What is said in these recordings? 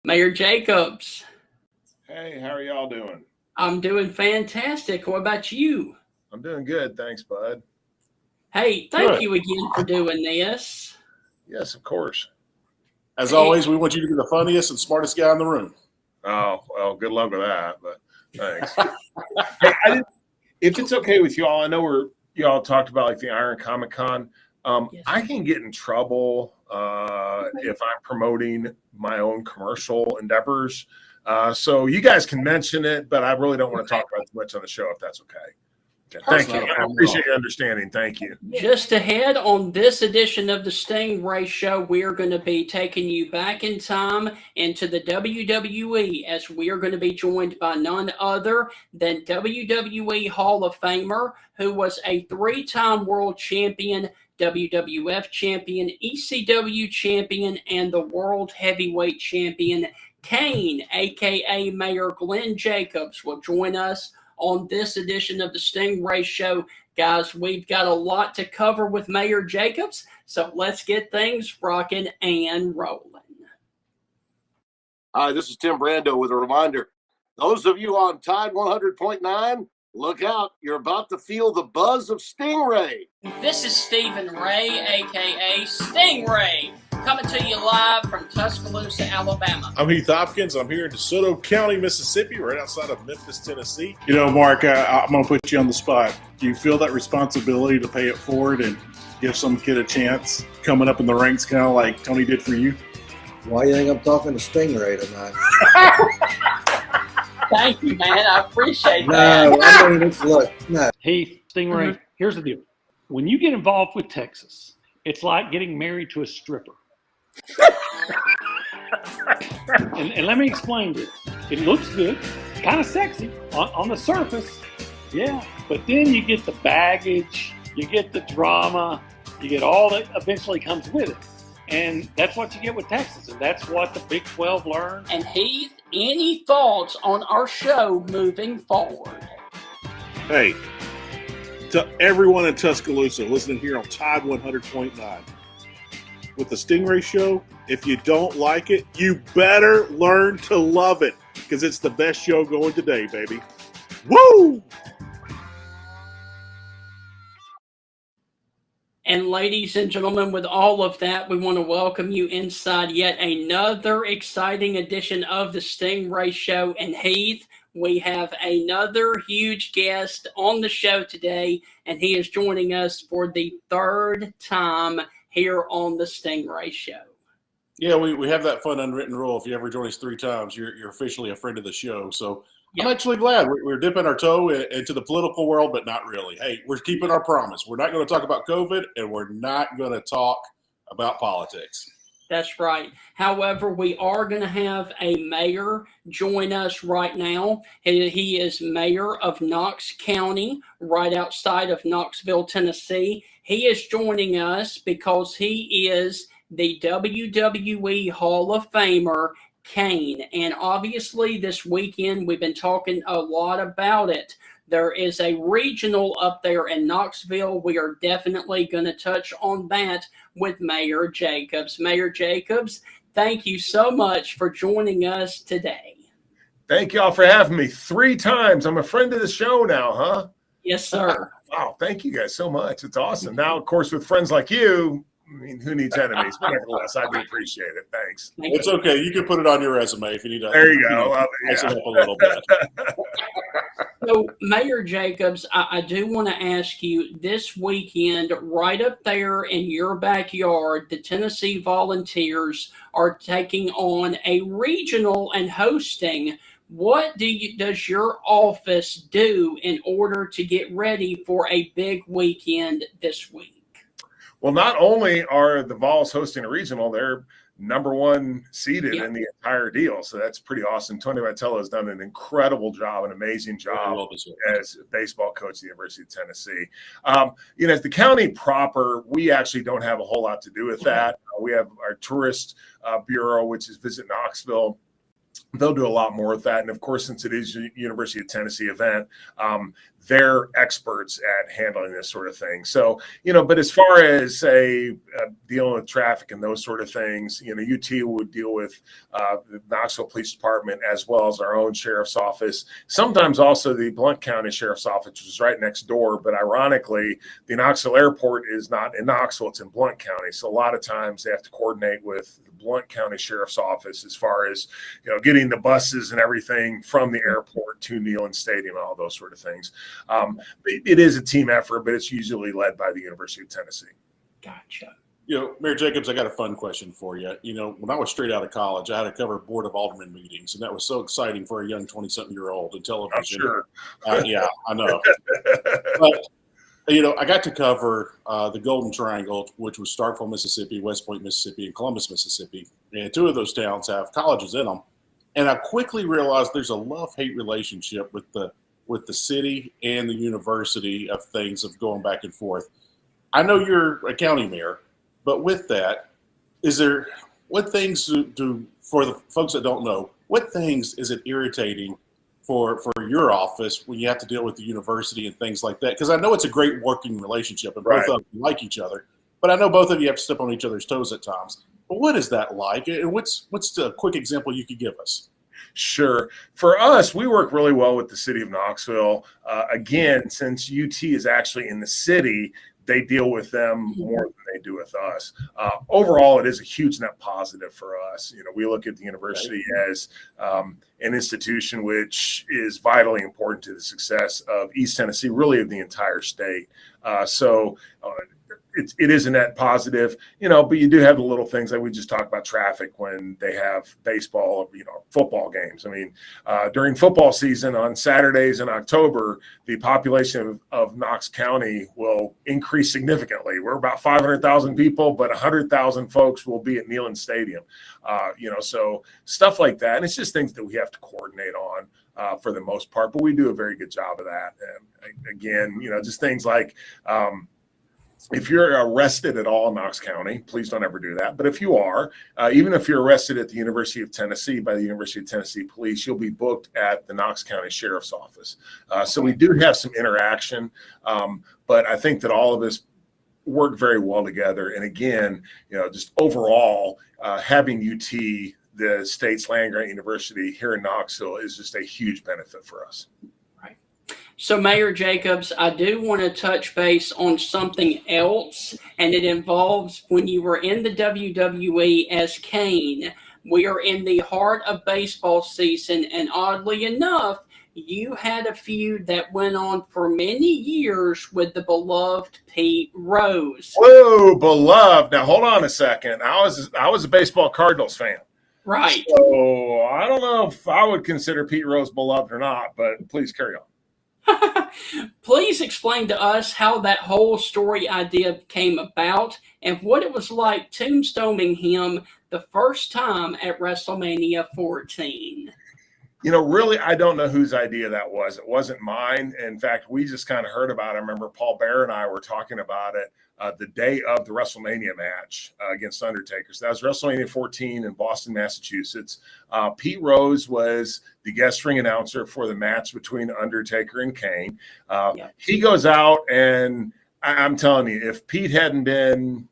Mayor Jacobs. Hey, how are y'all doing? I'm doing fantastic. What about you? I'm doing good. Thanks, bud. Hey, thank you again for doing this. Yes, of course. As always, we want you to be the funniest and smartest guy in the room. Oh, well, good luck with that, but thanks. If it's okay with y'all, I know y'all talked about like the Iron Comic Con. Yes. I can get in trouble if I'm promoting my own commercial endeavors. So you guys can mention it, but I really don't want to talk about it too much on the show if that's okay. Thank you. I appreciate your understanding. Thank you. Just ahead on this edition of the Stingray Show, we are going to be taking you back in time into the WWE as we are going to be joined by none other than WWE Hall of Famer, who was a 3-time world champion, WWF champion, ECW champion, and the world heavyweight champion, Kane, aka Mayor Glenn Jacobs, will join us on this edition of the Stingray Show. Guys, we've got a lot to cover with Mayor Jacobs, so let's get things rocking and rolling. Hi, this is Tim Brando with a reminder. Those of you on Tide 100.9, look out. You're about to feel the buzz of Stingray. This is Stephen Ray, a.k.a. Stingray, coming to you live from Tuscaloosa, Alabama. I'm Heath Hopkins. I'm here in DeSoto County, Mississippi, right outside of Memphis, Tennessee. You know, Mark, I'm going to put you on the spot. Do you feel that responsibility to pay it forward and give some kid a chance coming up in the ranks, kind of like Tony did for you? Why do you think I'm talking to Stingray tonight? Thank you, man. I appreciate that. No, I mean, look, no. Heath, Stingray, here's the deal. When you get involved with Texas, it's like getting married to a stripper. and let me explain this. It looks good. It's kind of sexy on the surface. Yeah. But then you get the baggage, you get the drama, you get all that eventually comes with it. And that's what you get with Texas. And that's what the Big 12 learned. And Heath, any thoughts on our show moving forward? Hey, to everyone in Tuscaloosa listening here on Tide 100.9. With the Stingray Show, if you don't like it, you better learn to love it because it's the best show going today, baby. Woo! And ladies and gentlemen, with all of that, we want to welcome you inside yet another exciting edition of the Stingray Show. And Heath, we have another huge guest on the show today, and he is joining us for the 3rd time here on the Stingray Show. Yeah, we have that fun unwritten rule. If you ever join us 3 times, you're officially a friend of the show. So yep. I'm actually glad we're dipping our toe into the political world, but not really. Hey, we're keeping our promise. We're not going to talk about COVID, and we're not going to talk about politics. That's right. However, we are going to have a mayor join us right now. He is mayor of Knox County, right outside of Knoxville, Tennessee. He is joining us because he is the WWE Hall of Famer, Kane. And obviously this weekend we've been talking a lot about it. There is a regional up there in Knoxville. We are definitely going to touch on that with Mayor Jacobs. Mayor Jacobs, thank you so much for joining us today. Thank y'all for having me 3 times. I'm a friend of the show now, huh? Yes, sir. Wow, thank you guys so much. It's awesome. Now, of course, with friends like you, I mean, who needs enemies? But nevertheless, I do appreciate it. Thanks. It's okay. You can put it on your resume if you need to. There you go. Love it. Spice it up a little bit. So, Mayor Jacobs, I do want to ask you, this weekend, right up there in your backyard, the Tennessee Volunteers are taking on a regional and hosting. What does your office do in order to get ready for a big weekend this week? Well, not only are the Vols hosting a regional, they're number one seeded in the entire deal. So that's pretty awesome. Tony Vitello has done an incredible job, an amazing job as a baseball coach at the University of Tennessee. As the county proper, we actually don't have a whole lot to do with that. We have our tourist bureau, which is Visit Knoxville. They'll do a lot more with that. And of course, since it is a University of Tennessee event, they're experts at handling this sort of thing. So, but as far as dealing with traffic and those sort of things, UT would deal with the Knoxville Police Department as well as our own sheriff's office. Sometimes also the Blount County Sheriff's Office, which is right next door. But ironically, the Knoxville Airport is not in Knoxville, it's in Blount County. So a lot of times they have to coordinate with the Blount County Sheriff's Office as far as, getting the buses and everything from the airport to Neyland Stadium and all those sort of things. It is a team effort, but it's usually led by the University of Tennessee. Gotcha. Mayor Jacobs, I got a fun question for you. When I was straight out of college, I had to cover Board of Aldermen meetings, and that was so exciting for a young 20-something-year-old in television. I'm sure. Yeah, I know. But, I got to cover the Golden Triangle, which was Starkville, Mississippi, West Point, Mississippi, and Columbus, Mississippi. And two of those towns have colleges in them. And I quickly realized there's a love-hate relationship with the city and the university of things of going back and forth. I know you're a county mayor, but with that, what things do for the folks that don't know, what things is it irritating for your office when you have to deal with the university and things like that? Because I know it's a great working relationship and both of you like each other, but I know both of you have to step on each other's toes at times. But what is that like? And what's the quick example you could give us? Sure. For us, we work really well with the city of Knoxville. Again, since UT is actually in the city, they deal with them more than they do with us. Overall, it is a huge net positive for us. We look at the university as an institution which is vitally important to the success of East Tennessee, really of the entire state. It is a net positive, but you do have the little things like we just talked about traffic when they have baseball, football games. I mean, during football season on Saturdays in October, the population of Knox County will increase significantly. We're about 500,000 people, but 100,000 folks will be at Neyland Stadium. So stuff like that. And it's just things that we have to coordinate on for the most part, but we do a very good job of that. And again, just things like, if you're arrested at all in Knox County, please don't ever do that. But if you are, even if you're arrested at the University of Tennessee by the University of Tennessee Police, you'll be booked at the Knox County Sheriff's Office. So we do have some interaction, but I think that all of us work very well together. And again, just overall, having UT, the state's land-grant university here in Knoxville, is just a huge benefit for us. So, Mayor Jacobs, I do want to touch base on something else, and it involves when you were in the WWE as Kane. We are in the heart of baseball season, and oddly enough, you had a feud that went on for many years with the beloved Pete Rose. Whoa, beloved. Now, hold on a second. I was a baseball Cardinals fan. Right. So, I don't know if I would consider Pete Rose beloved or not, but please carry on. Please explain to us how that whole story idea came about and what it was like tombstoning him the first time at WrestleMania 14. Really, I don't know whose idea that was. It wasn't mine. In fact, we just kind of heard about it. I remember Paul Bear and I were talking about it the day of the WrestleMania match against Undertaker. So that was WrestleMania 14 in Boston, Massachusetts. Pete Rose was the guest ring announcer for the match between Undertaker and Kane. He goes out, and I'm telling you, if Pete hadn't been,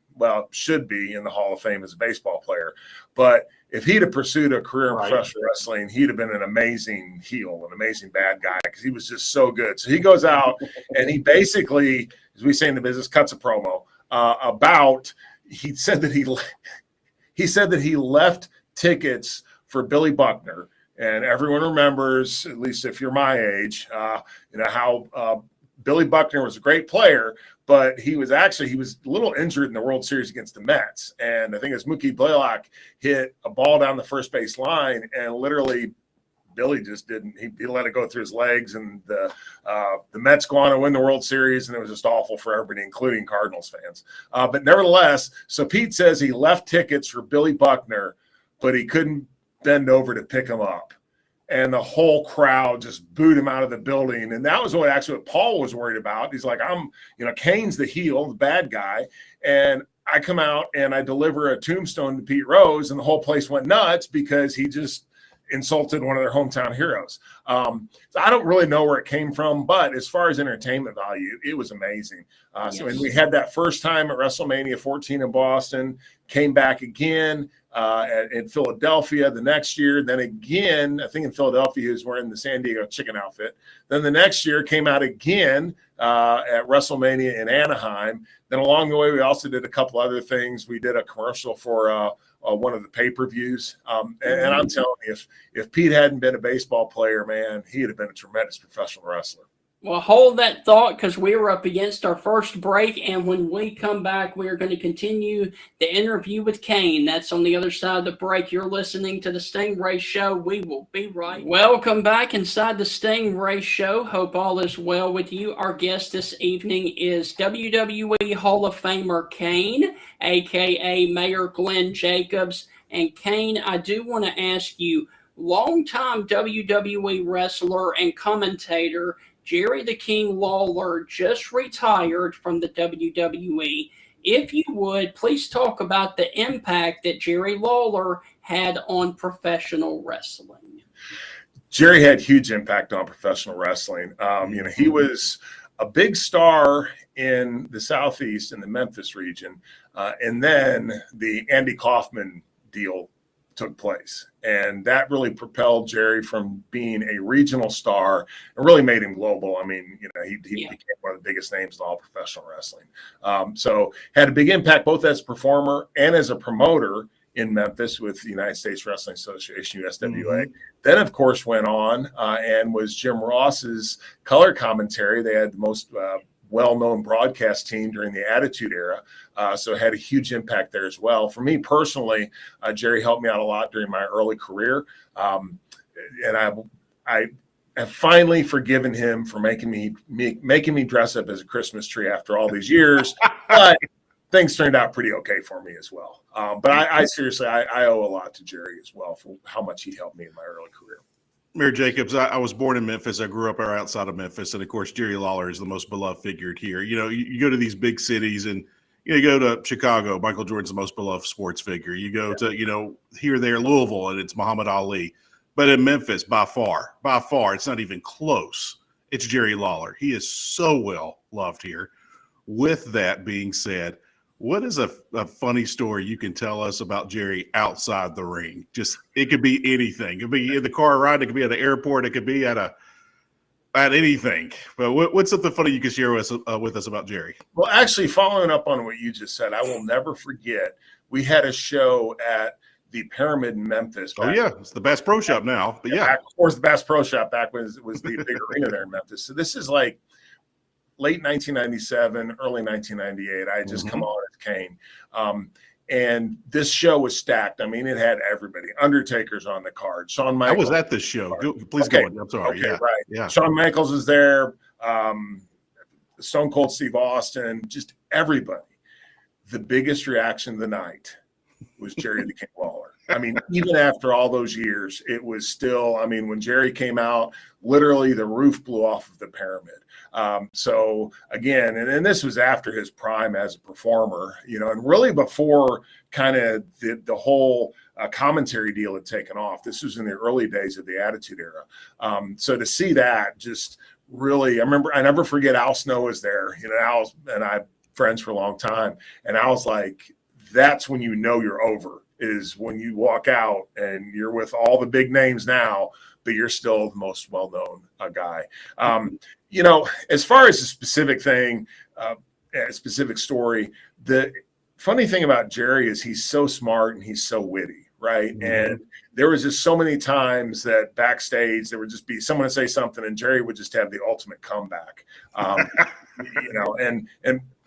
should be in the Hall of Fame as a baseball player, but if he'd have pursued a career in professional wrestling, he'd have been an amazing heel, an amazing bad guy, because he was just so good. So he goes out and he basically, as we say in the business, cuts a promo about, he said that he left tickets for Billy Buckner. And everyone remembers, at least if you're my age, how Billy Buckner was a great player, but he was a little injured in the World Series against the Mets. And I think it was Mookie Blaylock hit a ball down the first base line, and literally Billy just didn't. He let it go through his legs, and the Mets go on and win the World Series, and it was just awful for everybody, including Cardinals fans. But nevertheless, so Pete says he left tickets for Billy Buckner, but he couldn't bend over to pick him up. And the whole crowd just booed him out of the building. And that was what Paul was worried about. He's like, Kane's the heel, the bad guy. And I come out and I deliver a tombstone to Pete Rose, and the whole place went nuts because he just insulted one of their hometown heroes. So I don't really know where it came from, but as far as entertainment value, it was amazing. And we had that first time at WrestleMania 14 in Boston, came back again in Philadelphia the next year. Then again, I think in Philadelphia, he was wearing the San Diego Chicken outfit. Then the next year came out again at WrestleMania in Anaheim. Then along the way, we also did a couple other things. We did a commercial for one of the pay-per-views. And I'm telling you, if Pete hadn't been a baseball player, man, he'd have been a tremendous professional wrestler. Well, hold that thought, because we were up against our first break, and when we come back, we are going to continue the interview with Kane. That's on the other side of the break. You're listening to the Stingray Show. We will be right. Welcome back inside the Stingray Show. Hope all is well with you. Our guest this evening is WWE Hall of Famer Kane, a.k.a. Mayor Glenn Jacobs. And Kane, I do want to ask you, longtime WWE wrestler and commentator Jerry the King Lawler just retired from the WWE. If you would, please talk about the impact that Jerry Lawler had on professional wrestling. Jerry had huge impact on professional wrestling. He was a big star in the Southeast, in the Memphis region. And then the Andy Kaufman deal took place. And that really propelled Jerry from being a regional star and really made him global. I mean, he became one of the biggest names in all professional wrestling. So had a big impact both as a performer and as a promoter in Memphis with the United States Wrestling Association, USWA. Then, of course, went on and was Jim Ross's color commentary. They had the most well-known broadcast team during the Attitude Era, so it had a huge impact there as well. For me personally, Jerry helped me out a lot during my early career, and I have finally forgiven him for making me dress up as a Christmas tree after all these years. But things turned out pretty okay for me as well. But I seriously, I owe a lot to Jerry as well for how much he helped me in my early career. Mayor Jacobs, I was born in Memphis. I grew up outside of Memphis. And, of course, Jerry Lawler is the most beloved figure here. You go to these big cities and you go to Chicago, Michael Jordan's the most beloved sports figure. You go to, here, there, Louisville, and it's Muhammad Ali. But in Memphis, by far, it's not even close. It's Jerry Lawler. He is so well loved here. With that being said, what is a funny story you can tell us about Jerry outside the ring? Just, it could be anything. It could be in the car ride. It could be at the airport. It could be at anything. But what's something funny you can share with us about Jerry? Well, actually, following up on what you just said, I will never forget. We had a show at the Pyramid in Memphis. Oh, yeah. It's the Bass Pro Shop now. But yeah. Of course, the Bass Pro Shop back when it was the big arena there in Memphis. So this is like late 1997, early 1998. I had just come on as Kane. And this show was stacked. I mean, it had everybody. Undertaker's on the card. Shawn Michaels. I was at this show. Please go on. I'm sorry. Okay, right. Yeah. Shawn Michaels was there. Stone Cold Steve Austin. Just everybody. The biggest reaction of the night was Jerry the King Lawler. I mean, even after all those years, it was still, when Jerry came out, literally the roof blew off of the Pyramid. So again, and this was after his prime as a performer, and really before kind of the whole commentary deal had taken off. This was in the early days of the Attitude Era. So to see that just really, I never forget Al Snow was there. Al and I friends for a long time. And I was like, that's when you're over, is when you walk out and you're with all the big names now, but you're still the most well-known guy. As far as a specific thing, a specific story, funny thing about Jerry is he's so smart and he's so witty, right? And there was just so many times that backstage there would just be someone to say something and Jerry would just have the ultimate comeback. And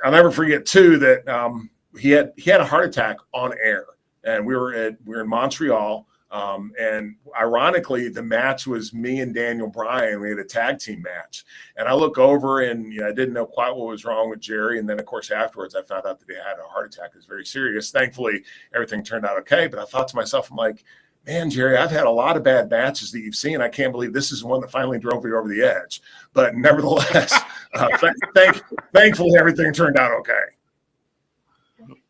I'll never forget too that he had a heart attack on air, and we were in Montreal. And ironically, the match was me and Daniel Bryan. We had a tag team match, and I look over and I didn't know quite what was wrong with Jerry. And then, of course, afterwards, I found out that he had a heart attack. It was very serious. Thankfully, everything turned out okay. But I thought to myself, I'm like, man, Jerry, I've had a lot of bad matches that you've seen. I can't believe this is one that finally drove you over the edge. But nevertheless, thankfully, everything turned out okay.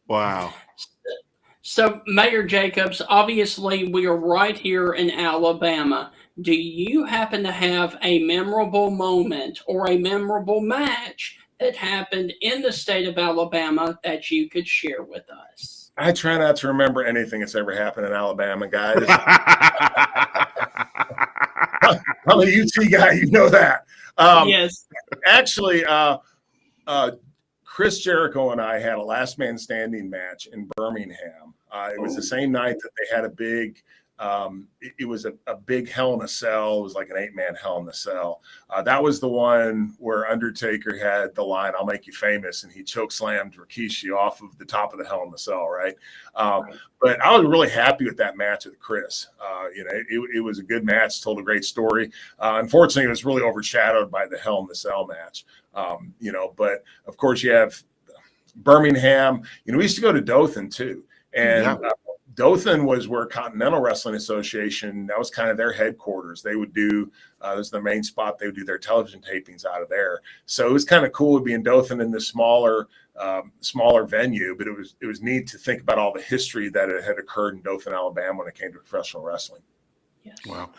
Wow. So, Mayor Jacobs, obviously we are right here in Alabama. Do you happen to have a memorable moment or a memorable match that happened in the state of Alabama that you could share with us? I try not to remember anything that's ever happened in Alabama, guys. I'm a UT guy, you know that. Yes. Actually, Chris Jericho and I had a last man standing match in Birmingham. It was the same night that they had a big, it was a big Hell in a Cell. It was like an 8-man Hell in a Cell. That was the one where Undertaker had the line, "I'll make you famous," and he choke slammed Rikishi off of the top of the Hell in the Cell, right? But I was really happy with that match with Chris. It was a good match, told a great story. Unfortunately, it was really overshadowed by the Hell in the Cell match. But of course you have Birmingham. We used to go to Dothan too. And Dothan was where Continental Wrestling Association, that was kind of their headquarters. They would do, that was their main spot. They would do their television tapings out of there. So it was kind of cool to be in Dothan in this smaller venue, but it was neat to think about all the history that had occurred in Dothan, Alabama when it came to professional wrestling. Yes. Wow.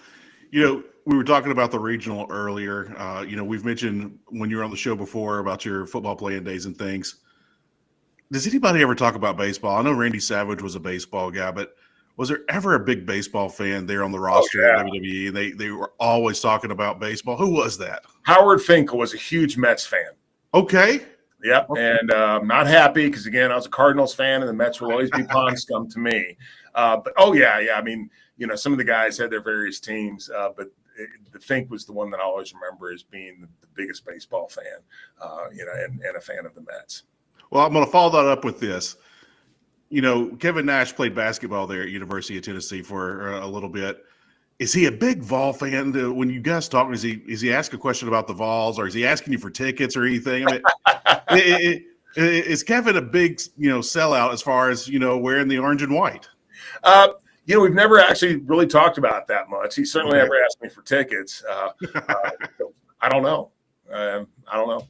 We were talking about the regional earlier. We've mentioned when you were on the show before about your football playing days and things. Does anybody ever talk about baseball? I know Randy Savage was a baseball guy, but was there ever a big baseball fan there on the roster at WWE? And they were always talking about baseball. Who was that? Howard Finkel was a huge Mets fan. Okay. Yep. Okay. And I'm not happy because, again, I was a Cardinals fan, and the Mets will always be pond scum to me. But, I mean, some of the guys had their various teams, but the Fink was the one that I always remember as being the biggest baseball fan, and a fan of the Mets. Well, I'm going to follow that up with this. Kevin Nash played basketball there at University of Tennessee for a little bit. Is he a big Vol fan? When you guys talk, is he ask a question about the Vols, or is he asking you for tickets or anything? I mean, is Kevin a big, sellout as far as, wearing the orange and white? We've never actually really talked about that much. He certainly never asked me for tickets. I don't know. I don't know.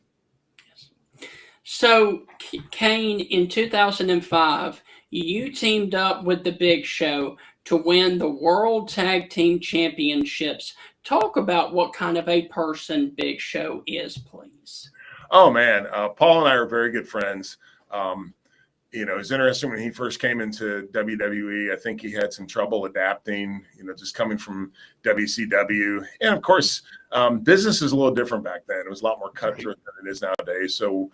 So, Kane, in 2005, you teamed up with The Big Show to win the World Tag Team Championships. Talk about what kind of a person Big Show is, please. Oh, man. Paul and I are very good friends. It was interesting when he first came into WWE. I think he had some trouble adapting, just coming from WCW. And, of course, business is a little different back then. It was a lot more cutthroat than it is nowadays. So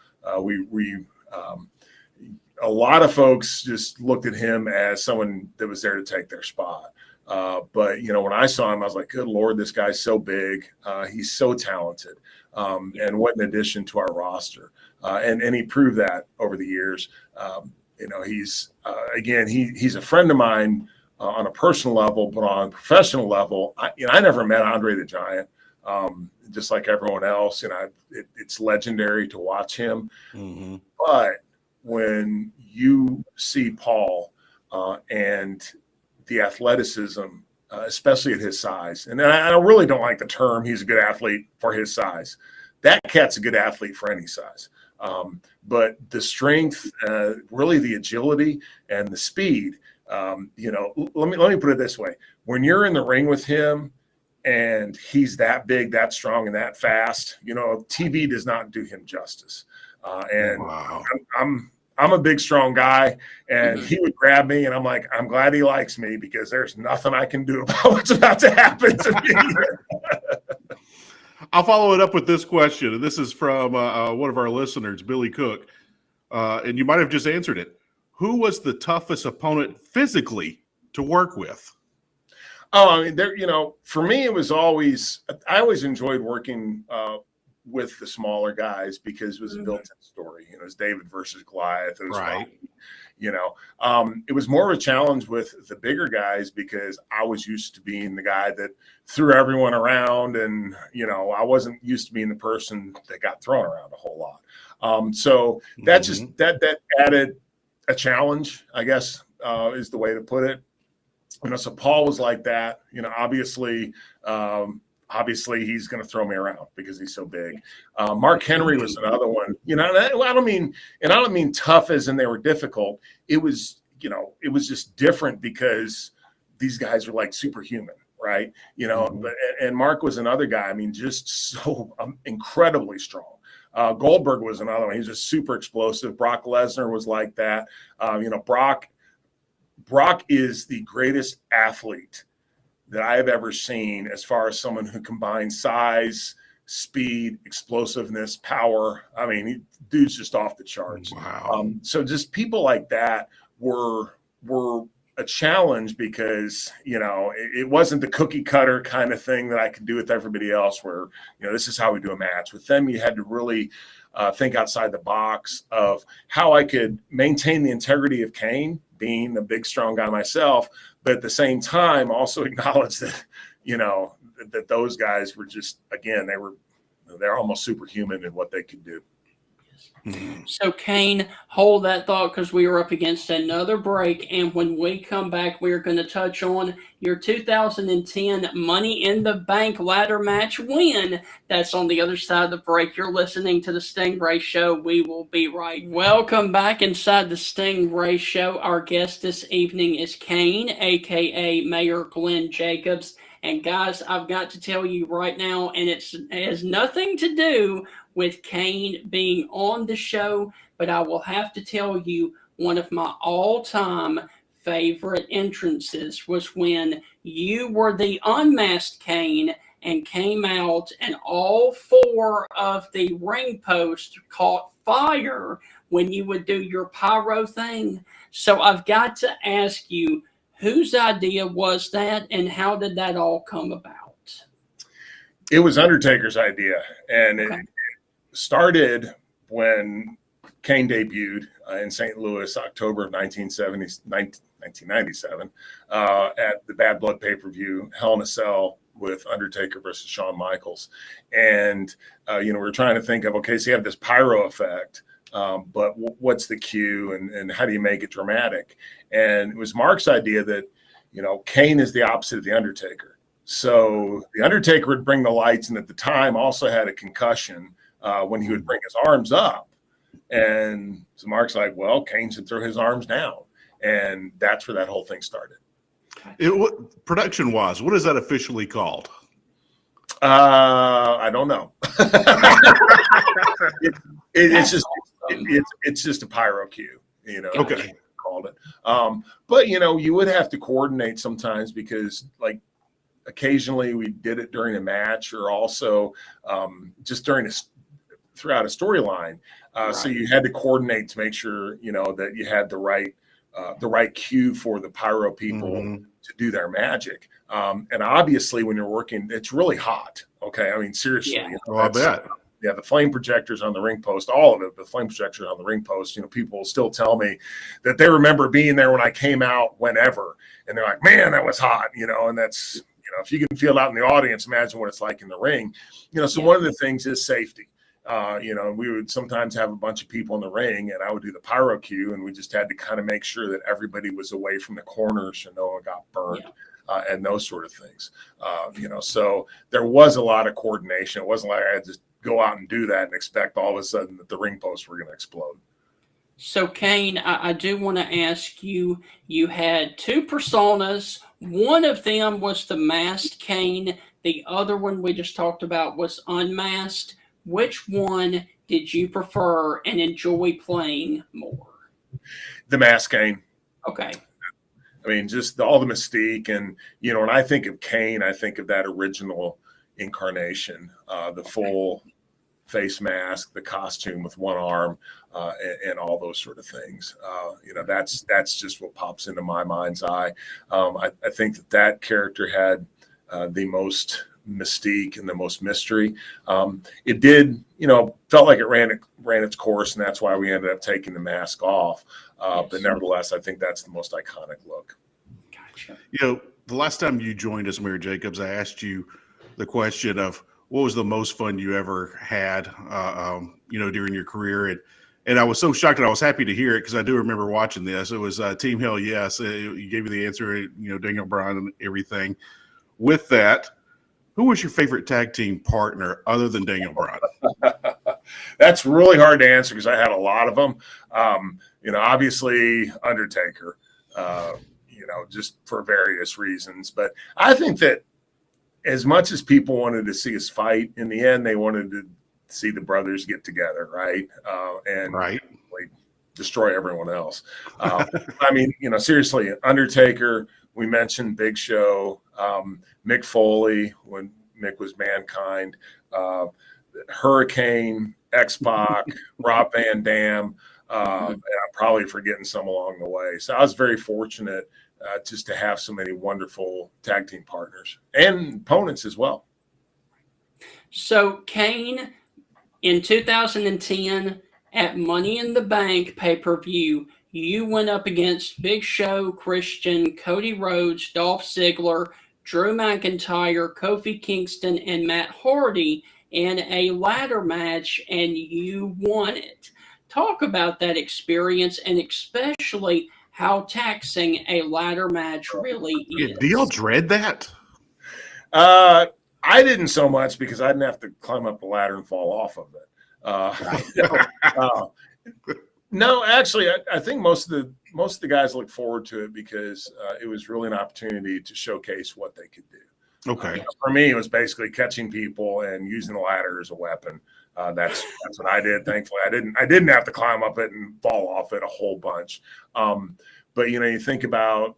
a lot of folks just looked at him as someone that was there to take their spot. But, when I saw him, I was like, good Lord, this guy's so big. He's so talented. And what an addition to our roster. And he proved that over the years. He's he's a friend of mine on a personal level, but on a professional level, I never met Andre the Giant. Just like everyone else, it's legendary to watch him. Mm-hmm. But when you see Paul and the athleticism, especially at his size, and I really don't like the term he's a good athlete for his size. That cat's a good athlete for any size. But the strength, really the agility and the speed, let me put it this way. When you're in the ring with him and he's that big, that strong, and that fast, TV does not do him justice. Wow. I'm a big, strong guy, and he would grab me, and I'm like, I'm glad he likes me because there's nothing I can do about what's about to happen to me. I'll follow it up with this question, and this is from one of our listeners, Billy Cook, and you might have just answered it. who was the toughest opponent physically to work with? Oh, I mean, for me, it was always, I always enjoyed working with the smaller guys because it was a built-in story. It's David versus Goliath. It was Right. It was more of a challenge with the bigger guys because I was used to being the guy that threw everyone around, and I wasn't used to being the person that got thrown around a whole lot. So that just that added a challenge, I guess, is the way to put it. So Paul was like that. Obviously he's going to throw me around because he's so big. Mark Henry was another one. I don't mean tough as in they were difficult. It was just different because these guys were like superhuman, right? And Mark was another guy. I mean, just so incredibly strong. Goldberg was another one. He was just super explosive. Brock Lesnar was like that. Brock is the greatest athlete that I have ever seen as far as someone who combines size, speed, explosiveness, power. I mean, dude's just off the charts. Wow. So just people like that were a challenge because, it wasn't the cookie cutter kind of thing that I could do with everybody else where, this is how we do a match. With them, you had to really think outside the box of how I could maintain the integrity of Kane, being a big, strong guy myself, but at the same time also acknowledge that, that those guys were just, again, they're almost superhuman in what they could do. So, Kane, hold that thought because we are up against another break. And when we come back, we're going to touch on your 2010 Money in the Bank ladder match win. That's on the other side of the break. You're listening to the Stingray Show. We will be right. Welcome back inside the Stingray Show. Our guest this evening is Kane, a.k.a. Mayor Glenn Jacobs. And, guys, I've got to tell you right now, and it has nothing to do with Kane being on the show, but I will have to tell you one of my all-time favorite entrances was when you were the unmasked Kane and came out and all four of the ring posts caught fire when you would do your pyro thing. So I've got to ask you, whose idea was that and how did that all come about? It was Undertaker's idea, and Okay. it started when Kane debuted in St. Louis, October of 1997, at the Bad Blood pay-per-view, Hell in a Cell with Undertaker versus Shawn Michaels. And, we were trying to think of, okay, so you have this pyro effect, but what's the cue and how do you make it dramatic? And it was Mark's idea that, Kane is the opposite of the Undertaker. So the Undertaker would bring the lights, and at the time also had a concussion when he would bring his arms up. And so Mark's like, well, Kane should throw his arms down. And that's where that whole thing started. Production-wise, what is that officially called? I don't know. It's just a pyro cue, Okay. called it. But you would have to coordinate sometimes because occasionally we did it during a match or also just throughout a storyline. So you had to coordinate to make sure, that you had the right cue for the pyro people to do their magic. And obviously when you're working, it's really hot. Okay. I mean, seriously. Yeah. I bet. Yeah, the flame projectors on the ring post, all of it, the flame projectors on the ring post, people still tell me that they remember being there when I came out whenever. And they're like, man, that was hot, and that's, if you can feel out in the audience, imagine what it's like in the ring. So one of the things is safety. We would sometimes have a bunch of people in the ring and I would do the pyro cue and we just had to kind of make sure that everybody was away from the corners so no one got burnt. And those sort of things, so there was a lot of coordination. It wasn't like I had to just go out and do that and expect all of a sudden that the ring posts were going to explode. So, Kane, I do want to ask you, you had two personas. One of them was the masked Kane. The other one we just talked about was unmasked. Which one did you prefer and enjoy playing more? The masked Kane. Okay. I mean, just all the mystique. And, when I think of Kane, I think of that original incarnation, the full face mask, the costume with one arm, and all those sort of things. That's just what pops into my mind's eye. I think that character had the most mystique and the most mystery. It did, felt like it ran its course, and that's why we ended up taking the mask off. But nevertheless, I think that's the most iconic look. Gotcha. The last time you joined us, Mayor Jacobs, I asked you the question of what was the most fun you ever had, during your career. And I was so shocked, and I was happy to hear it because I do remember watching this. It was Team Hell Yes. You gave me the answer, Daniel Bryan and everything. With that, who was your favorite tag team partner other than Daniel Bryan? That's really hard to answer because I had a lot of them. Obviously Undertaker, just for various reasons. But I think that as much as people wanted to see us fight, in the end, they wanted to see the brothers get together, right? And destroy everyone else. Seriously, Undertaker, we mentioned Big Show, Mick Foley when Mick was Mankind, Hurricane, X-Pac, Rob Van Dam, and I'm probably forgetting some along the way. So I was very fortunate just to have so many wonderful tag team partners and opponents as well. So Kane, in 2010 at Money in the Bank pay-per-view, you went up against Big Show, Christian, Cody Rhodes, Dolph Ziggler, Drew McIntyre, Kofi Kingston, and Matt Hardy in a ladder match, and you won it. Talk about that experience, and especially how taxing a ladder match really is. Do y'all dread that? I didn't so much because I didn't have to climb up the ladder and fall off of it. No, actually, I think most of the guys look forward to it because it was really an opportunity to showcase what they could do. Okay. For me, it was basically catching people and using the ladder as a weapon. That's what I did. Thankfully, I didn't have to climb up it and fall off it a whole bunch. But you think about,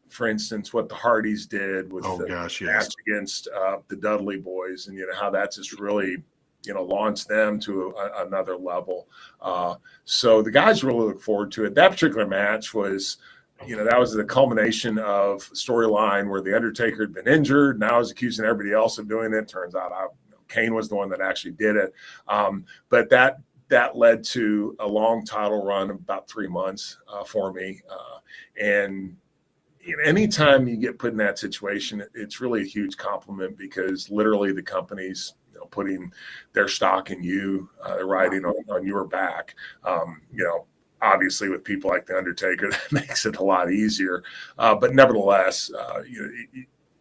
for instance, what the Hardys did with match against the Dudley Boys, and how that's just really launched them to another level. So the guys really look forward to it. That particular match was, that was the culmination of storyline where the Undertaker had been injured. Now I was accusing everybody else of doing it. Turns out Kane was the one that actually did it. But that led to a long title run of about 3 months for me. And anytime you get put in that situation, it's really a huge compliment because literally the company's putting their stock in you, they're riding on your back. Obviously with people like the Undertaker, that makes it a lot easier. But nevertheless,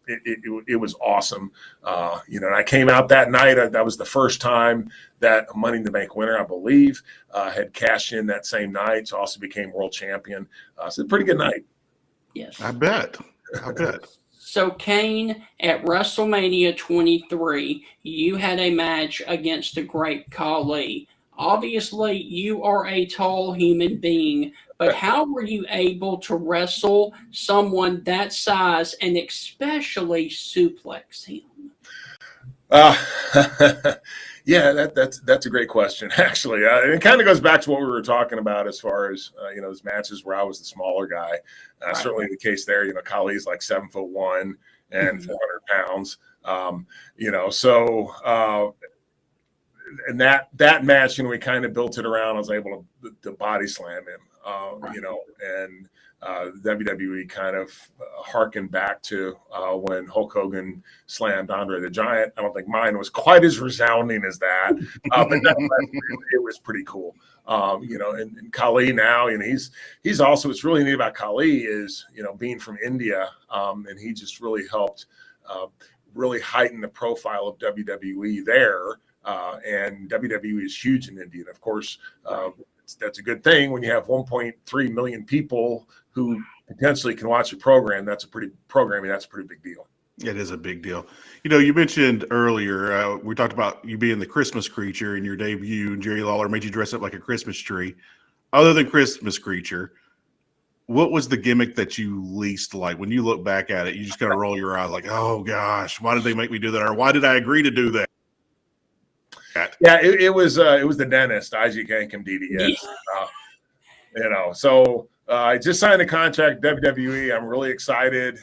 it was awesome. And I came out that night. That was the first time that a Money in the Bank winner, I believe, had cashed in that same night. So also became world champion. So it's a pretty good night. Yes. I bet. So Kane, at WrestleMania 23, you had a match against the great Khali. Obviously, you are a tall human being, but how were you able to wrestle someone that size and especially suplex him? Yeah, that's a great question, actually. It kind of goes back to what we were talking about as far as, those matches where I was the smaller guy. Right. Certainly the case there, Khali's like 7'1" and 400 pounds. And that match, we kind of built it around. I was able to body slam him, and WWE kind of harkened back to when Hulk Hogan slammed Andre the Giant. I don't think mine was quite as resounding as that, but it was pretty cool. And Khali now, he's also, what's really neat about Khali is, being from India, and he just really helped really heighten the profile of WWE there. And WWE is huge in India. And of course, that's a good thing when you have 1.3 million people who potentially can watch a program. That's a pretty big deal. It is a big deal. You mentioned earlier, we talked about you being the Christmas creature in your debut, and Jerry Lawler made you dress up like a Christmas tree. Other than Christmas creature, what was the gimmick that you least like? When you look back at it, you just kind of roll your eyes like, oh gosh, why did they make me do that? Or why did I agree to do that? Yeah, it was the dentist, Isaac Yankem DDS. So I just signed a contract WWE. I'm really excited.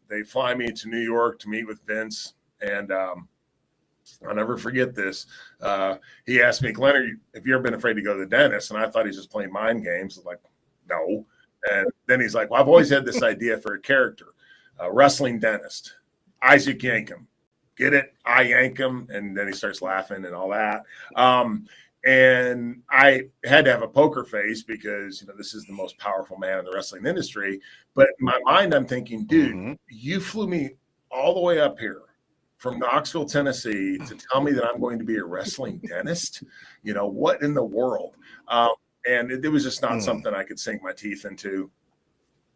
They fly me to New York to meet with Vince, and I'll never forget this. He asked me, Glenn, have you ever been afraid to go to the dentist? And I thought he's just playing mind games. I was like, no. And then he's like, well, I've always had this idea for a character, a wrestling dentist, Isaac Yankem. Get it? I yank him. And then he starts laughing and all that. And I had to have a poker face because, this is the most powerful man in the wrestling industry. But in my mind, I'm thinking, dude, you flew me all the way up here from Knoxville, Tennessee to tell me that I'm going to be a wrestling dentist. What in the world? And it was just not something I could sink my teeth into,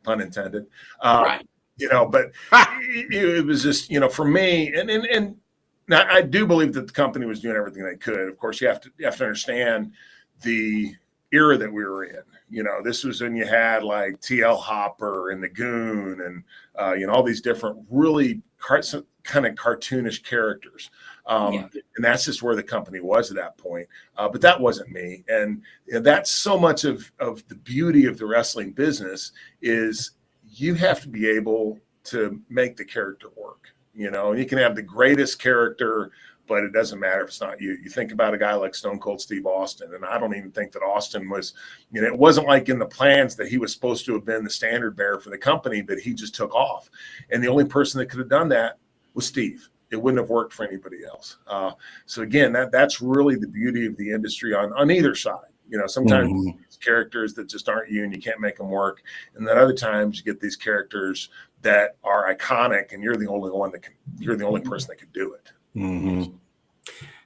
pun intended. Right. But it was just, for me, and now I do believe that the company was doing everything they could. Of course, you have to understand the era that we were in. This was when you had like TL Hopper and the Goon and all these different really kind of cartoonish characters. And that's just where the company was at that point. But that wasn't me. And that's so much of the beauty of the wrestling business is you have to be able to make the character work. You can have the greatest character, but it doesn't matter if it's not you. You think about a guy like Stone Cold Steve Austin, and I don't even think that Austin was, it wasn't like in the plans that he was supposed to have been the standard bearer for the company, but he just took off. And the only person that could have done that was Steve. It wouldn't have worked for anybody else. So again, that's really the beauty of the industry on either side. Sometimes these characters that just aren't you and you can't make them work. And then other times you get these characters that are iconic and you're the only person that can do it. Mm-hmm.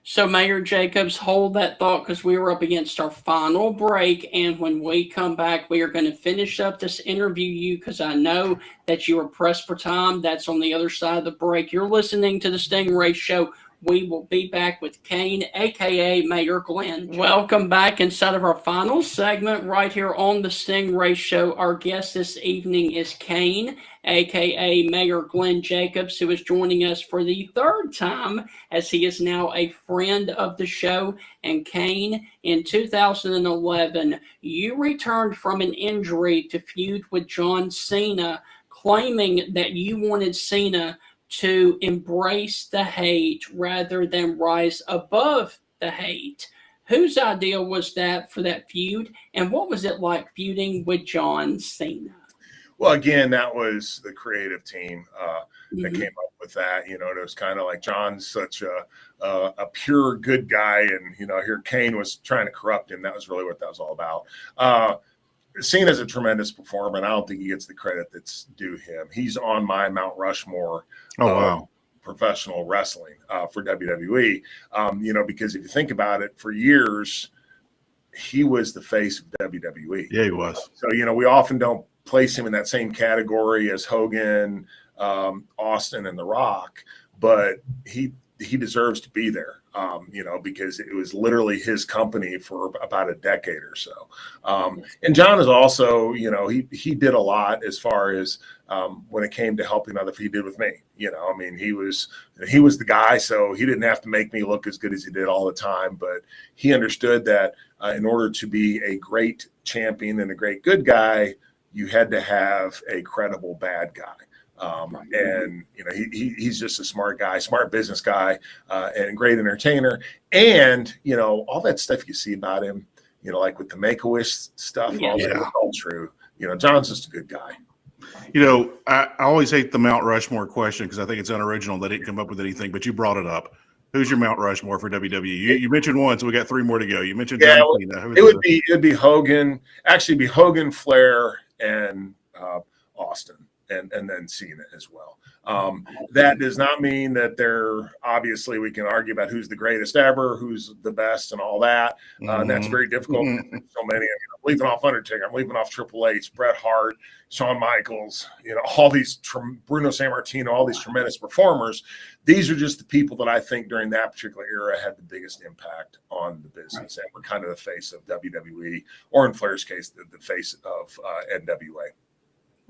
So, Mayor Jacobs, hold that thought because we were up against our final break. And when we come back, we are going to finish up this interview because I know that you are pressed for time. That's on the other side of the break. You're listening to the Stingray Show. We will be back with Kane, a.k.a. Mayor Glenn. Welcome back inside of our final segment right here on the Stingray Show. Our guest this evening is Kane, a.k.a. Mayor Glenn Jacobs, who is joining us for the third time as he is now a friend of the show. And Kane, in 2011, you returned from an injury to feud with John Cena, claiming that you wanted Cena to embrace the hate rather than rise above the hate. Whose idea was that for that feud, and what was it like feuding with John Cena? Well, again, that was the creative team that came up with that. It was kind of like John's such a pure good guy, and here Kane was trying to corrupt him. That was really what that was all about. Cena's a tremendous performer, and I don't think he gets the credit that's due him. He's on my Mount Rushmore professional wrestling for WWE. Because if you think about it, for years, he was the face of WWE. Yeah, he was. So, we often don't place him in that same category as Hogan, Austin, and The Rock, but he deserves to be there, because it was literally his company for about a decade or so. And John is also, he did a lot as far as when it came to helping other people. He did with me. He was the guy, so he didn't have to make me look as good as he did all the time. But he understood that in order to be a great champion and a great good guy, you had to have a credible bad guy. And he's just a smart guy, smart business guy, and great entertainer. And all that stuff you see about him, like with the Make-A-Wish stuff, all that is all true. John's just a good guy. I always hate the Mount Rushmore question because I think it's unoriginal. They didn't come up with anything, but you brought it up. Who's your Mount Rushmore for WWE? You mentioned one, so we got three more to go. You mentioned John Cena. It would be Hogan. Actually, it'd be Hogan, Flair, and Austin. And then Cena as well. That does not mean that obviously we can argue about who's the greatest ever, who's the best and all that. And that's very difficult. So many, I'm leaving off Undertaker, I'm leaving off Triple H, Bret Hart, Shawn Michaels, all these, Bruno Sammartino, all these tremendous performers. These are just the people that I think during that particular era had the biggest impact on the business and were kind of the face of WWE, or in Flair's case, the face of NWA.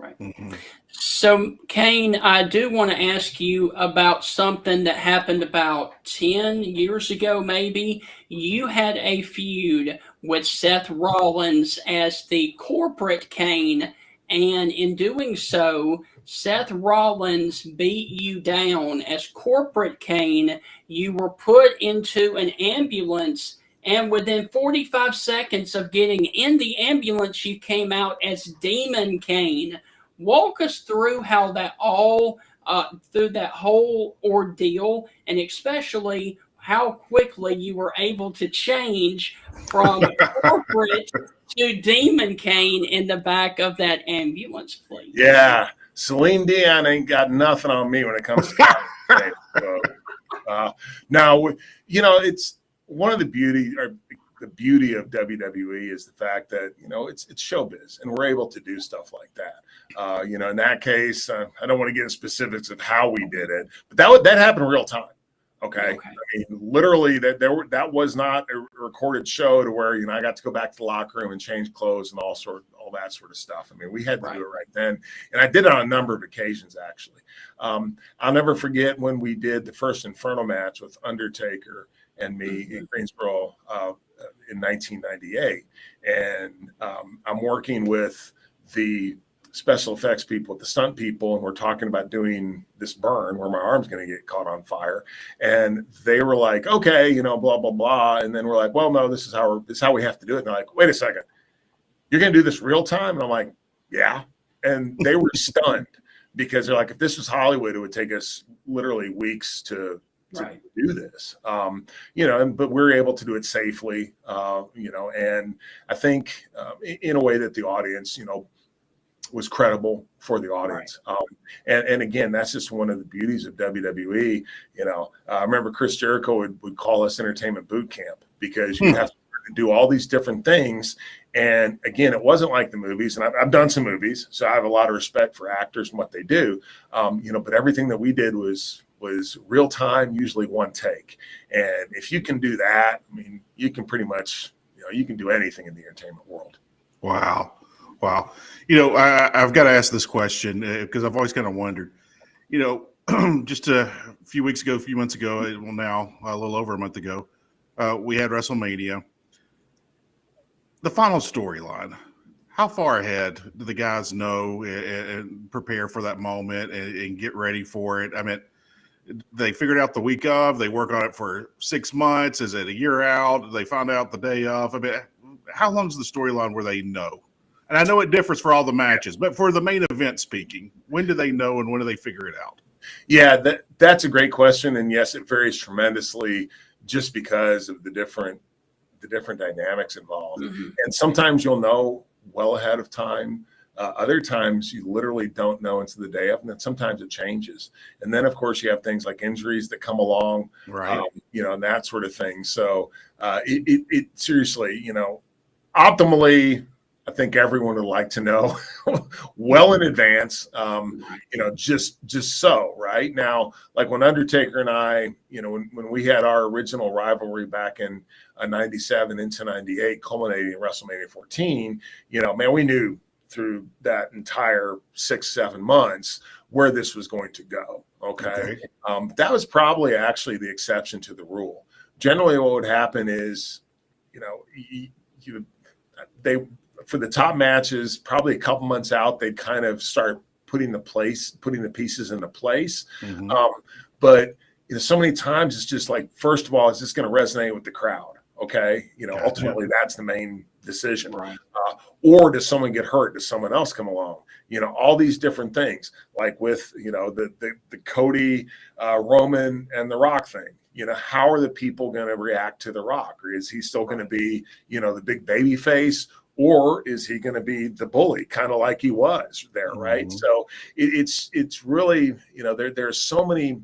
Right. Mm-hmm. So, Kane, I do want to ask you about something that happened about 10 years ago, maybe. You had a feud with Seth Rollins as the corporate Kane, and in doing so, Seth Rollins beat you down as corporate Kane. You were put into an ambulance, and within 45 seconds of getting in the ambulance, you came out as Demon Kane. Walk us through how that all through that whole ordeal, and especially how quickly you were able to change from corporate to Demon Kane in the back of that ambulance, please. Yeah, Celine Dion ain't got nothing on me when it comes to talent. Now, it's one of the beauty of WWE is the fact that it's showbiz, and we're able to do stuff like that. In that case, I don't want to get into specifics of how we did it, but that happened real time. Okay. I mean, literally, that was not a recorded show to where I got to go back to the locker room and change clothes and all that sort of stuff. I mean, we had to do it right then, and I did it on a number of occasions actually. I'll never forget when we did the first Inferno match with Undertaker and me in Greensboro in 1998, and I'm working with the special effects people, with the stunt people, and we're talking about doing this burn where my arm's going to get caught on fire, and they were like, okay, blah blah blah, and then we're like, well, no, this is how we have to do it. And they're like, wait a second, you're going to do this real time? And I'm like, yeah. And they were stunned because they're like, if this was Hollywood, it would take us literally weeks to do this, but we're able to do it safely, and I think in a way that the audience, was credible for the audience. And again, that's just one of the beauties of WWE. I remember Chris Jericho would call us entertainment boot camp because you have to do all these different things. And again, it wasn't like the movies, and I've done some movies, so I have a lot of respect for actors and what they do. But everything that we did was real time, usually one take. And if you can do that, I mean, you can pretty much, you can do anything in the entertainment world. Wow. I've got to ask this question because I've always kind of wondered, just a few months ago, well, now a little over a month ago, we had WrestleMania. The final storyline, how far ahead do the guys know and prepare for that moment and get ready for it? I mean, they figured out the week of, they work on it for 6 months. Is it a year out? They found out the day of. I mean, how long is the storyline where they know? And I know it differs for all the matches, but for the main event speaking, when do they know and when do they figure it out? Yeah, that's a great question. And yes, it varies tremendously just because of the different dynamics involved. Mm-hmm. And sometimes you'll know well ahead of time. Other times you literally don't know until the day of, and then sometimes it changes. And then, of course, you have things like injuries that come along, right? And that sort of thing. So it seriously, optimally, I think everyone would like to know well in advance, just so right now, like when Undertaker and I, when we had our original rivalry back in 97 into 98, culminating in WrestleMania 14, man, we knew through that entire 6-7 months where this was going to go. Okay. That was probably actually the exception to the rule. Generally what would happen is, for the top matches, probably a couple months out, they'd kind of start putting the pieces into place. Mm-hmm. But so many times it's just like, first of all, is this going to resonate with the crowd? Okay. Gotcha. Ultimately that's the main decision. Right. Or does someone get hurt? Does someone else come along? All these different things, like with, the Cody, Roman and The Rock thing. How are the people going to react to The Rock? Or is he still going to be, the big baby face? Or is he going to be the bully, kind of like he was there, right? Mm-hmm. So it's really, there's so many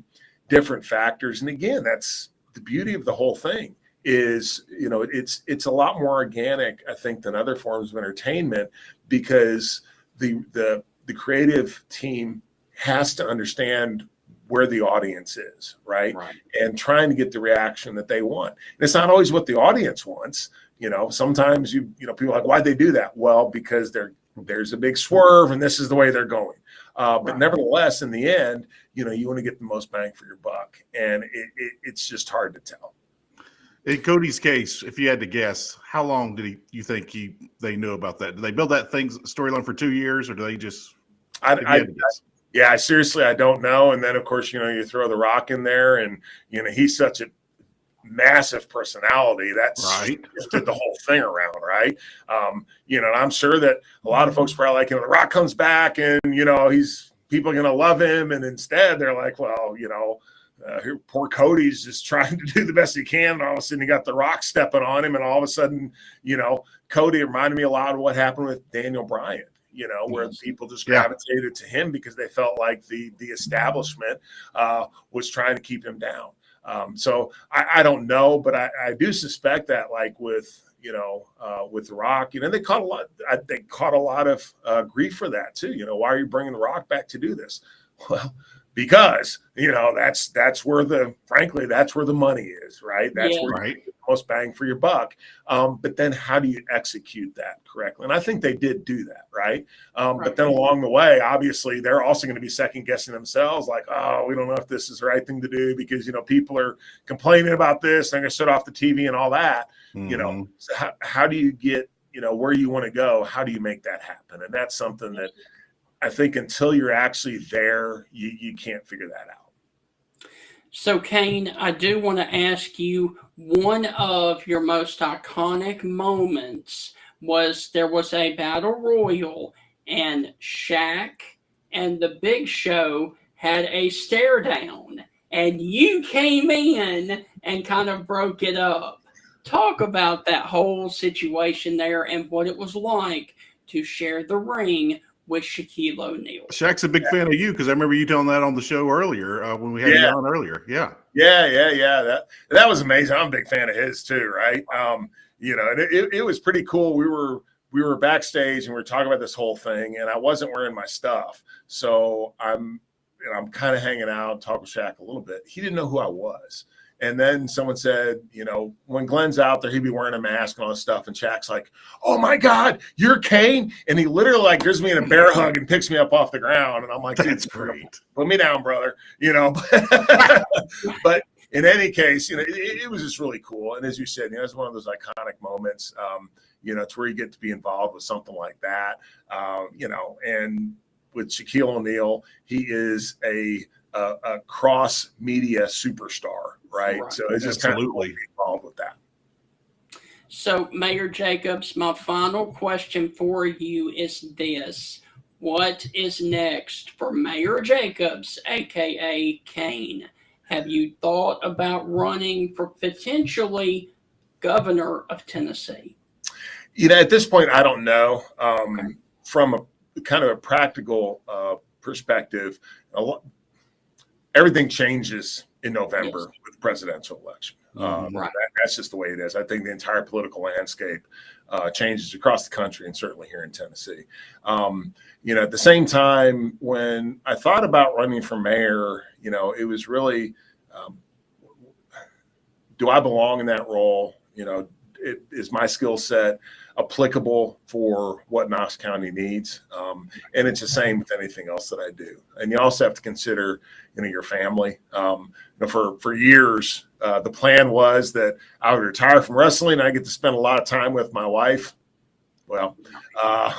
different factors. And again, that's the beauty of the whole thing is, it's a lot more organic, I think, than other forms of entertainment because the creative team has to understand where the audience is, right? And trying to get the reaction that they want. And it's not always what the audience wants. Sometimes people are like, why'd they do that? Well, because they're there's a big swerve, and this is the way they're going. But nevertheless, in the end, you want to get the most bang for your buck, and it's just hard to tell. In Cody's case, if you had to guess, how long did you think they knew about that? Did they build that storyline for 2 years, or do they just? I seriously, I don't know. And then, of course, you throw The Rock in there, and he's such a massive personality that's shifted the whole thing around, right? And I'm sure that a lot of folks probably like, The Rock comes back, and people are going to love him, and instead they're like, well, poor Cody's just trying to do the best he can, and all of a sudden he got The Rock stepping on him, and all of a sudden, Cody reminded me a lot of what happened with Daniel Bryan. Where people just gravitated to him because they felt like the establishment was trying to keep him down. So I don't know, but I do suspect that, like with The Rock, they caught a lot. They caught a lot of grief for that too. Why are you bringing The Rock back to do this? Well, because that's where that's where the money is, right? That's where you get the most bang for your buck. But then how do you execute that correctly? And I think they did do that, right? But then along the way, obviously, they're also going to be second guessing themselves, like, oh, we don't know if this is the right thing to do because people are complaining about this. They're going to shut off the TV and all that. So how do you get where you want to go? How do you make that happen? And that's something that I think until you're actually there, you can't figure that out. So, Kane, I do want to ask you, one of your most iconic moments was there was a battle royal, and Shaq and the Big Show had a stare down, and you came in and kind of broke it up. Talk about that whole situation there and what it was like to share the ring with Shaquille O'Neal. Shaq's a big fan of you because I remember you telling that on the show earlier when we had you on earlier. Yeah. That was amazing. I'm a big fan of his too, right? It was pretty cool. We were backstage and we were talking about this whole thing, and I wasn't wearing my stuff, so I'm kind of hanging out, talking with Shaq a little bit. He didn't know who I was. And then someone said, when Glenn's out there, he'd be wearing a mask and all this stuff. And Shaq's like, oh, my God, you're Kane? And he literally gives me a bear hug and picks me up off the ground. And I'm like, that's great. Put me down, brother. But in any case, it was just really cool. And as you said, it's one of those iconic moments. It's where you get to be involved with something like that. And with Shaquille O'Neal, he is a cross media superstar, right? So it's just kind of involved with that. So, Mayor Jacobs, my final question for you is this: what is next for Mayor Jacobs, aka Kane? Have you thought about running for potentially governor of Tennessee? At this point, I don't know. From a kind of a practical perspective, everything changes in November with the presidential election. That's just the way it is. I think the entire political landscape changes across the country and certainly here in Tennessee. At the same time, when I thought about running for mayor, it was really, do I belong in that role? Is my skill set applicable for what Knox County needs? And it's the same with anything else that I do. And you also have to consider, your family. For years, the plan was that I would retire from wrestling. I get to spend a lot of time with my wife. Well, I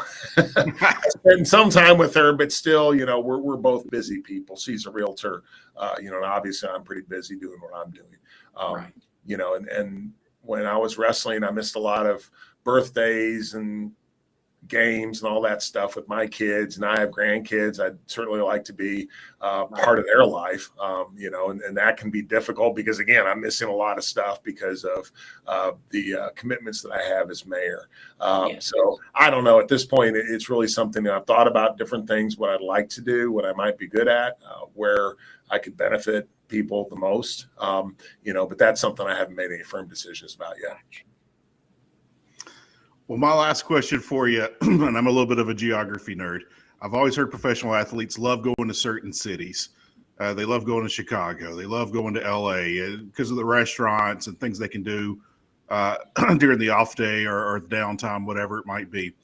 spend some time with her, but still, we're both busy people. She's a realtor, and obviously I'm pretty busy doing what I'm doing. And when I was wrestling, I missed a lot of birthdays and games and all that stuff with my kids, and I have grandkids. I'd certainly like to be part of their life, and that can be difficult because, again, I'm missing a lot of stuff because of the commitments that I have as mayor. So I don't know. At this point, it's really something that I've thought about, different things, what I'd like to do, what I might be good at, where I could benefit people the most, but that's something I haven't made any firm decisions about yet. Well, my last question for you, and I'm a little bit of a geography nerd. I've always heard professional athletes love going to certain cities. They love going to Chicago. They love going to LA because of the restaurants and things they can do during the off day or downtime, whatever it might be.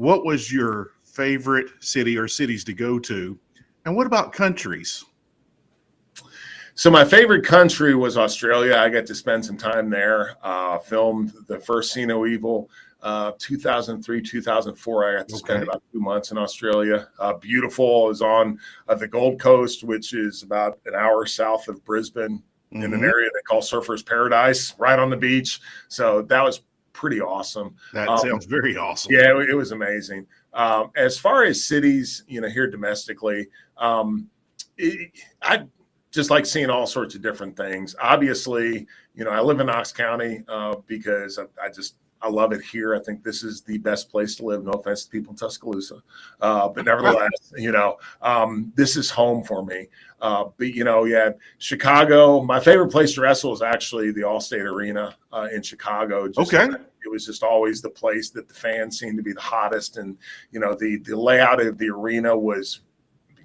what was your favorite city or cities to go to? And what about countries? So my favorite country was Australia. I got to spend some time there. Filmed the first See No Evil, 2003, 2004. I got to spend about 2 months in Australia. Beautiful. I was on the Gold Coast, which is about an hour south of Brisbane, in an area they call Surfers Paradise, right on the beach. So that was pretty awesome. That sounds very awesome. Yeah, it was amazing. As far as cities, here domestically, I just like seeing all sorts of different things. Obviously, I live in Knox County because I love it here. I think this is the best place to live. No offense to people in Tuscaloosa. But nevertheless, this is home for me. But, Chicago, my favorite place to wrestle is actually the Allstate Arena in Chicago. It was just always the place that the fans seemed to be the hottest. And, the layout of the arena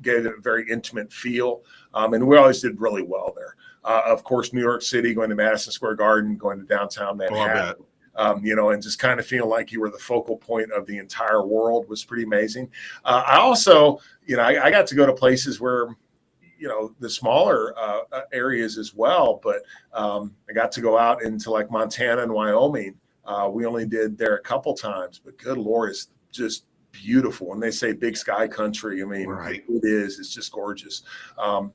gave it a very intimate feel. And we always did really well there. Of course, New York City, going to Madison Square Garden, going to downtown Manhattan. And just kind of feeling like you were the focal point of the entire world was pretty amazing. I also, I got to go to places where, the smaller areas as well, but I got to go out into like Montana and Wyoming. We only did there a couple times, but good Lord, it's just beautiful. When they say big sky country, I mean, it is. It's just gorgeous. And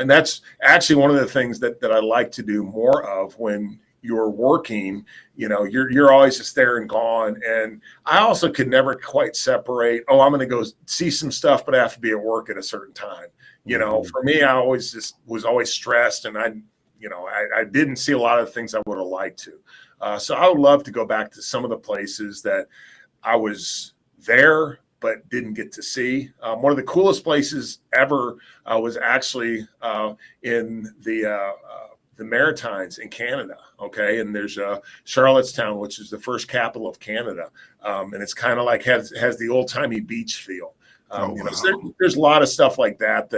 that's actually one of the things that I like to do more of when you're working. You're always just there and gone. And I also could never quite separate, I'm going to go see some stuff, but I have to be at work at a certain time. For me, I always just was always stressed, and I didn't see a lot of things I would have liked to. So I would love to go back to some of the places that I was there but didn't get to see. One of the coolest places ever was actually in the Maritimes in Canada. And there's Charlottetown, which is the first capital of Canada, and it's kind of like has the old timey beach feel. So there's a lot of stuff like that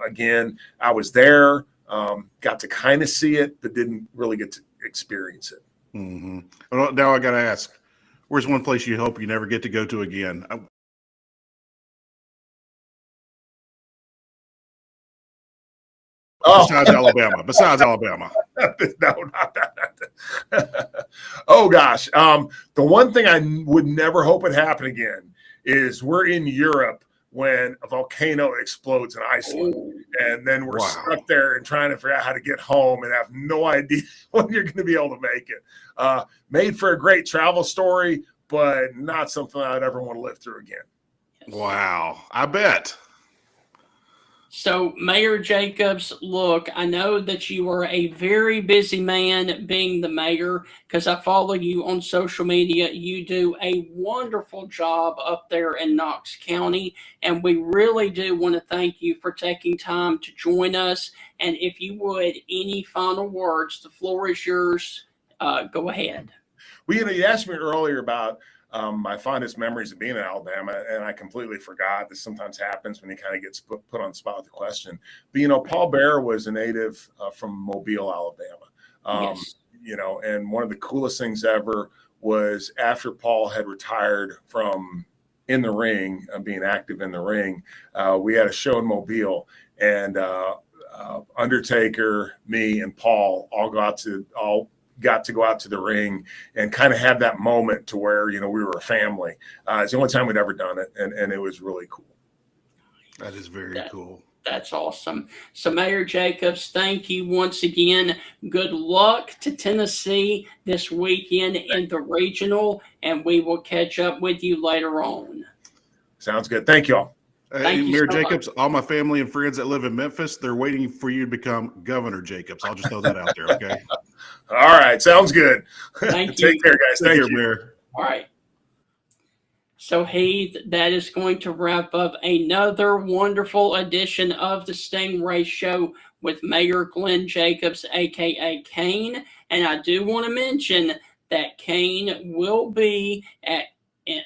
again, I was there, got to kind of see it, but didn't really get to experience it. Well, now I got to ask, where's one place you hope you never get to go to again? Besides Alabama. No, not that. Oh gosh. The one thing I would never hope would happen again is we're in Europe when a volcano explodes in Iceland, and then we're stuck there and trying to figure out how to get home and have no idea when you're going to be able to make it. Made for a great travel story, but not something I'd ever want to live through again. Wow, I bet. So, Mayor Jacobs, look, I know that you are a very busy man being the mayor, because I follow you on social media. You do a wonderful job up there in Knox County, and we really do want to thank you for taking time to join us. And if you would, any final words, the floor is yours. Go ahead. Well, you asked me earlier about my fondest memories of being in Alabama, and I completely forgot. This sometimes happens when he kind of gets put on the spot with the question. But, Paul Bear was a native from Mobile, Alabama. Yes. And one of the coolest things ever was after Paul had retired from in the ring, being active in the ring, we had a show in Mobile, and Undertaker, me, and Paul all got to go out to the ring and kind of have that moment to where, we were a family. It's the only time we'd ever done it. And it was really cool. That is very cool. That's awesome. So, Mayor Jacobs, thank you once again. Good luck to Tennessee this weekend in the regional, and we will catch up with you later on. Sounds good. Thank you all. Hey, Mayor Jacobs, all my family and friends that live in Memphis, they're waiting for you to become Governor Jacobs. I'll just throw that out there, okay? All right. Sounds good. Thank you. Take care, guys. Thank you, Mayor. All right. So, Heath, that is going to wrap up another wonderful edition of the Stingray Show with Mayor Glenn Jacobs, a.k.a. Kane. And I do want to mention that Kane will be at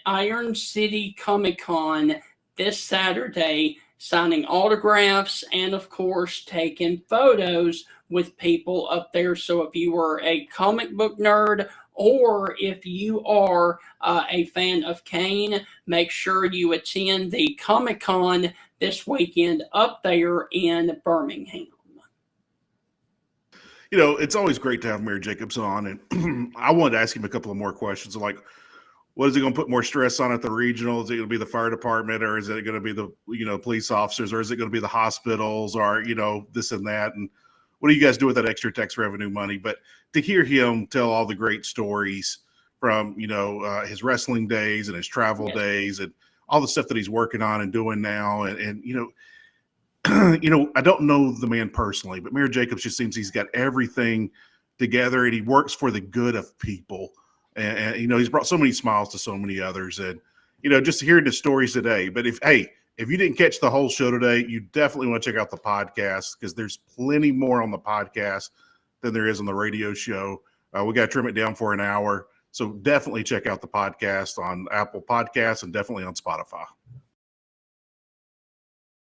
Iron City Comic-Con this Saturday, signing autographs and, of course, taking photos with people up there. So if you were a comic book nerd or if you are a fan of Kane, make sure you attend the Comic-Con this weekend up there in Birmingham. You know, it's always great to have Mayor Jacobs on, and I wanted to ask him a couple of more questions. Like, what is it going to put more stress on at the regional? Is it going to be the fire department, or is it going to be the police officers, or is it going to be the hospitals, or this and that? And what do you guys do with that extra tax revenue money? But to hear him tell all the great stories from his wrestling days and his travel days and all the stuff that he's working on and doing now, and I don't know the man personally, but Mayor Jacobs just seems he's got everything together, and he works for the good of people. And he's brought so many smiles to so many others, and just hearing the stories today. But if you didn't catch the whole show today, you definitely want to check out the podcast, because there's plenty more on the podcast than there is on the radio show. We got to trim it down for an hour, so definitely check out the podcast on Apple Podcasts and definitely on Spotify.